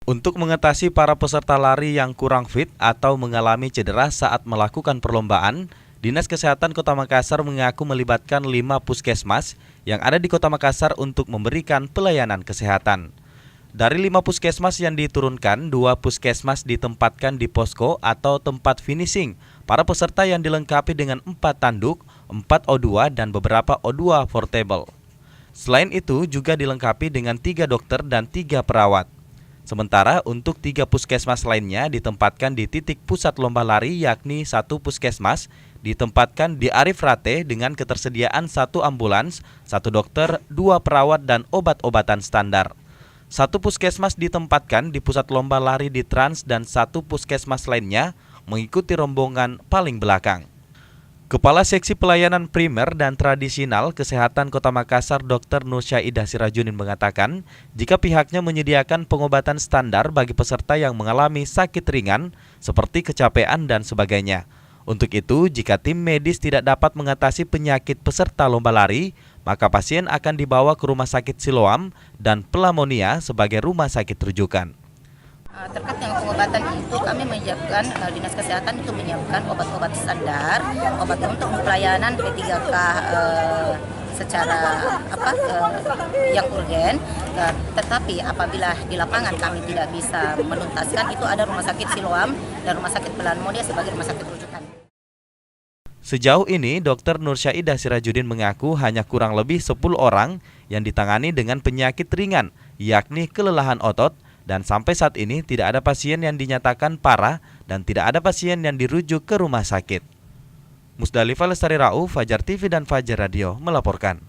Untuk mengatasi para peserta lari yang kurang fit atau mengalami cedera saat melakukan perlombaan, Dinas Kesehatan Kota Makassar mengaku melibatkan 5 puskesmas yang ada di Kota Makassar untuk memberikan pelayanan kesehatan. Dari 5 puskesmas yang diturunkan, 2 puskesmas ditempatkan di posko atau tempat finishing para peserta yang dilengkapi dengan 4 tanduk, 4 O2 dan beberapa O2 portable. Selain itu juga dilengkapi dengan 3 dokter dan 3 perawat. Sementara untuk 3 puskesmas lainnya ditempatkan di titik pusat lomba lari, yakni 1 puskesmas ditempatkan di Arif Rate dengan ketersediaan 1 ambulans, 1 dokter, 2 perawat dan obat-obatan standar. 1 puskesmas ditempatkan di pusat lomba lari di Trans dan 1 puskesmas lainnya mengikuti rombongan paling belakang. Kepala Seksi Pelayanan Primer dan Tradisional Kesehatan Kota Makassar Dr. Nursyahidah Sirajuddin mengatakan, jika pihaknya menyediakan pengobatan standar bagi peserta yang mengalami sakit ringan seperti kecapean dan sebagainya. Untuk itu, jika tim medis tidak dapat mengatasi penyakit peserta lomba lari, maka pasien akan dibawa ke Rumah Sakit Siloam dan Pelamonia sebagai rumah sakit rujukan. Terkait dengan pengobatan itu kami menyiapkan, Dinas Kesehatan itu menyiapkan obat-obat standar, obat untuk pelayanan P3K secara yang urgen, tetapi apabila di lapangan kami tidak bisa menuntaskan, itu ada Rumah Sakit Siloam dan Rumah Sakit Pelamonia sebagai rumah sakit rujukan. Sejauh ini, Dr. Nursyahidah Sirajuddin mengaku hanya kurang lebih 10 orang yang ditangani dengan penyakit ringan, yakni kelelahan otot, dan sampai saat ini tidak ada pasien yang dinyatakan parah dan tidak ada pasien yang dirujuk ke rumah sakit. Musdalifah Lestari Rauf, Fajar TV dan Fajar Radio melaporkan.